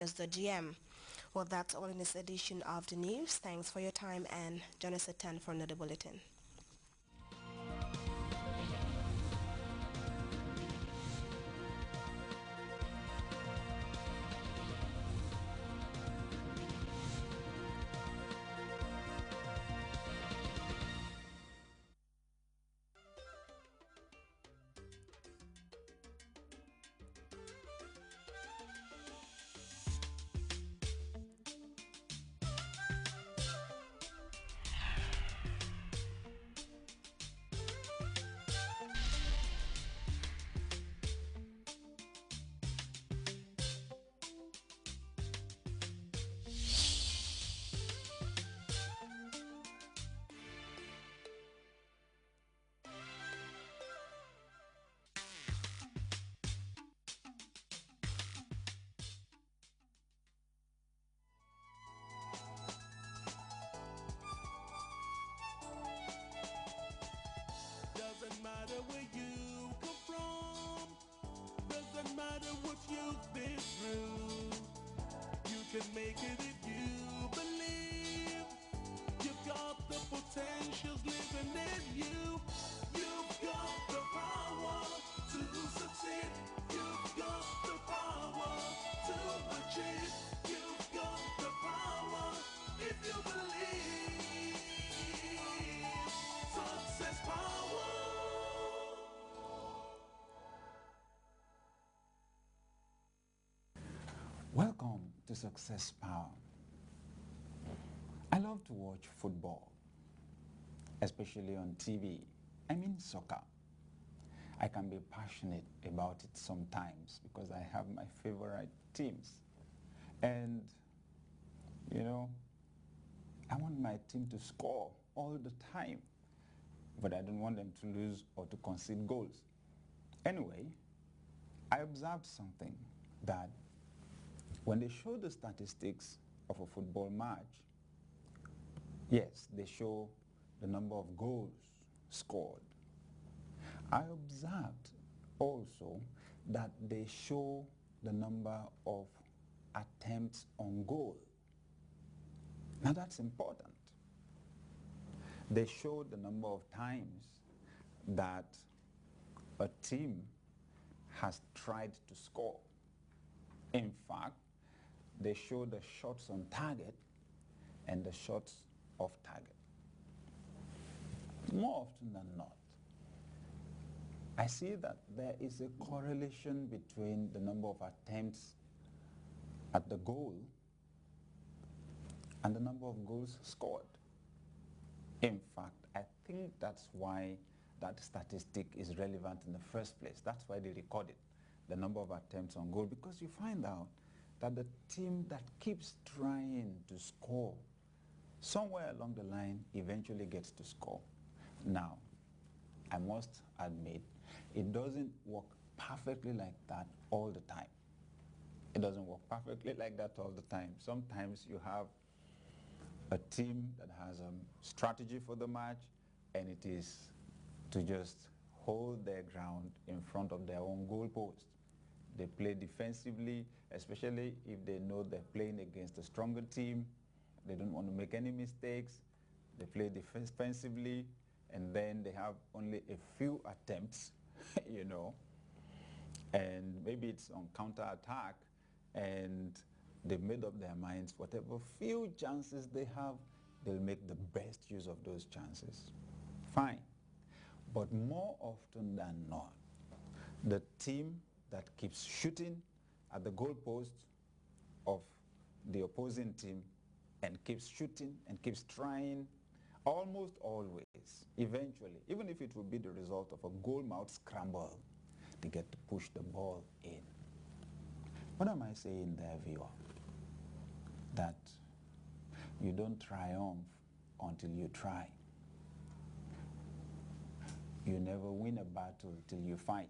as the GM. Well, that's all in this edition of the news. Thanks for your time and join us at 10 for another bulletin. Doesn't matter where you come from, doesn't matter what you've been through. You can make it if you believe. You've got the potentials living in you. You've got the power to succeed. You've got the power to achieve. You've got the power if you believe. Success power. Welcome to Success Power. I love to watch football, especially on TV. I mean soccer. I can be passionate about it sometimes because I have my favorite teams. And, you know, I want my team to score all the time, but I don't want them to lose or to concede goals. Anyway, I observed something that when they show the statistics of a football match, yes, they show the number of goals scored. I observed also that they show the number of attempts on goal. Now that's important. They show the number of times that a team has tried to score. In fact, they show the shots on target and the shots off target. More often than not, I see that there is a correlation between the number of attempts at the goal and the number of goals scored. In fact, I think that's why that statistic is relevant in the first place. That's why they record it, the number of attempts on goal, because you find out that the team that keeps trying to score, somewhere along the line, eventually gets to score. Now, I must admit, it doesn't work perfectly like that all the time. It doesn't work perfectly like that all the time. Sometimes you have a team that has a strategy for the match, and it is to just hold their ground in front of their own goal post. They play defensively, especially if they know they're playing against a stronger team. They don't want to make any mistakes. They play defensively, and then they have only a few attempts, you know, and maybe it's on counter-attack, and they've made up their minds, whatever few chances they have, they'll make the best use of those chances. Fine. But more often than not, the team that keeps shooting at the goalpost of the opposing team and keeps shooting and keeps trying, almost always, eventually, even if it will be the result of a goal-mouth scramble, they get to push the ball in. What am I saying there, viewer? That you don't triumph until you try. You never win a battle till you fight.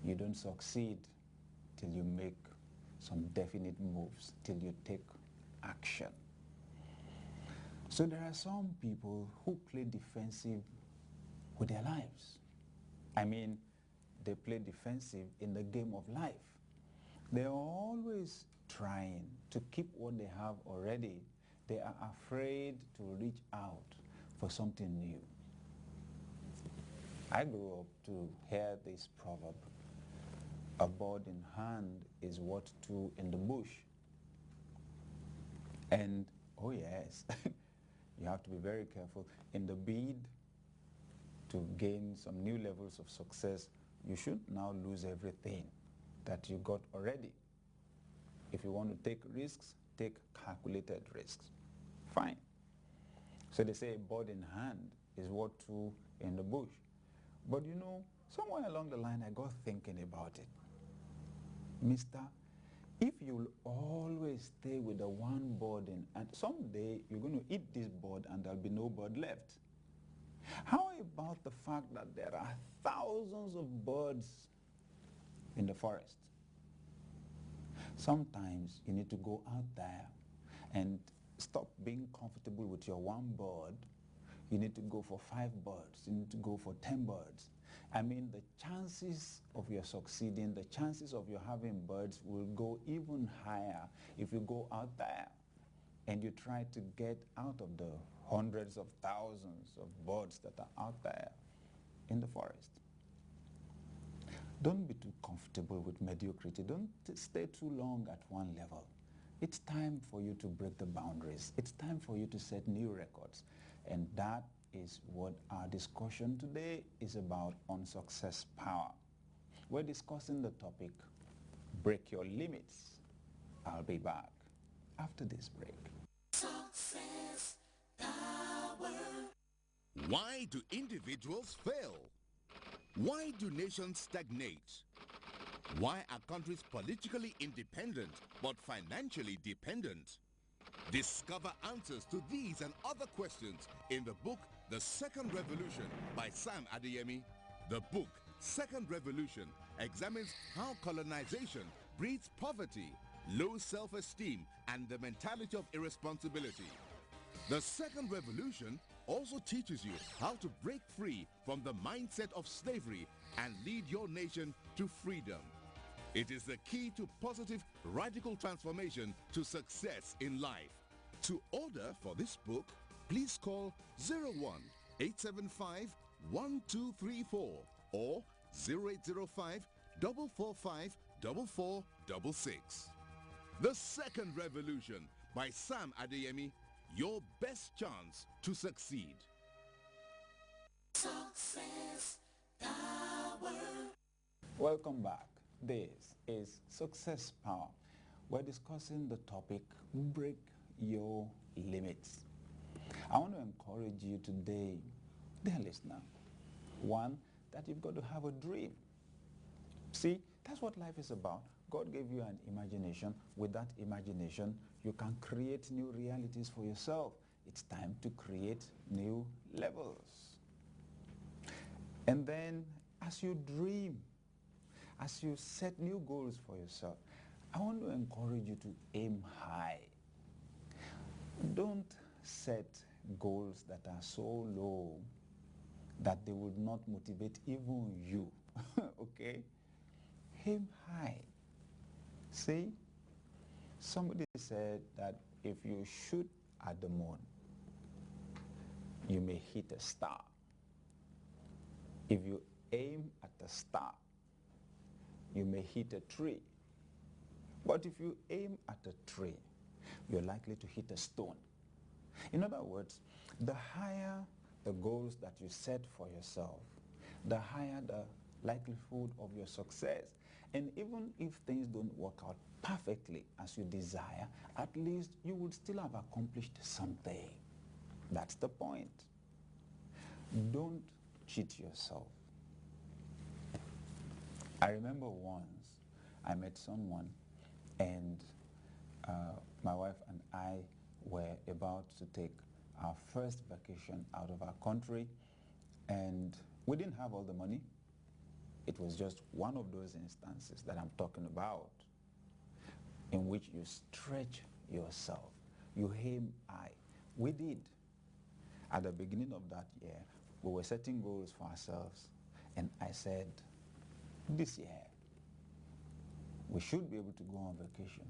You don't succeed till you make some definite moves, till you take action. So there are some people who play defensive with their lives. I mean, they play defensive in the game of life. They're always trying to keep what they have already. They are afraid to reach out for something new. I grew up to hear this proverb, a bird in hand is worth two in the bush. And oh yes, you have to be very careful. In the bid to gain some new levels of success, you should now lose everything that you got already. If you want to take risks, take calculated risks. Fine. So they say a bird in hand is worth two in the bush. But you know, somewhere along the line I got thinking about it. Mister, if you'll always stay with the one bird in, and someday you're going to eat this bird and there'll be no bird left. How about the fact that there are thousands of birds in the forest? Sometimes you need to go out there and stop being comfortable with your one bird. You need to go for 5 birds. You need to go for 10 birds. I mean, the chances of your succeeding, the chances of you having birds will go even higher if you go out there and you try to get out of the hundreds of thousands of birds that are out there in the forest. Don't be too comfortable with mediocrity. Don't stay too long at one level. It's time for you to break the boundaries. It's time for you to set new records. And that is what our discussion today is about on success power. We're discussing the topic, break your limits. I'll be back after this break. Success Power. Why do individuals fail? Why do nations stagnate? Why are countries politically independent but financially dependent? Discover answers to these and other questions in the book The Second Revolution by Sam Adeyemi. The book Second Revolution examines how colonization breeds poverty, low self-esteem, and the mentality of irresponsibility. The Second Revolution also teaches you how to break free from the mindset of slavery and lead your nation to freedom. It is the key to positive, radical transformation to success in life. To order for this book, please call 01-875-1234 or 0805-445-4466. The Second Revolution by Sam Adeyemi, your best chance to succeed. Success Power. Welcome back. This is Success Power. We're discussing the topic, break your limits. I want to encourage you today, dear listener, one, that you've got to have a dream. See, that's what life is about. God gave you an imagination. With that imagination, you can create new realities for yourself. It's time to create new levels. And then, as you dream, as you set new goals for yourself, I want to encourage you to aim high. Don't set goals that are so low that they would not motivate even you. Okay? Aim high. See, somebody said that if you shoot at the moon, you may hit a star. If you aim at the star, you may hit a tree. But if you aim at a tree, you're likely to hit a stone. In other words, the higher the goals that you set for yourself, the higher the likelihood of your success. And even if things don't work out perfectly as you desire, at least you would still have accomplished something. That's the point. Don't cheat yourself. I remember once I met someone and my wife and I were about to take our first vacation out of our country, and we didn't have all the money. It was just one of those instances that I'm talking about in which you stretch yourself, you aim high. We did. At the beginning of that year, we were setting goals for ourselves, and I said, this year, We should be able to go on vacation.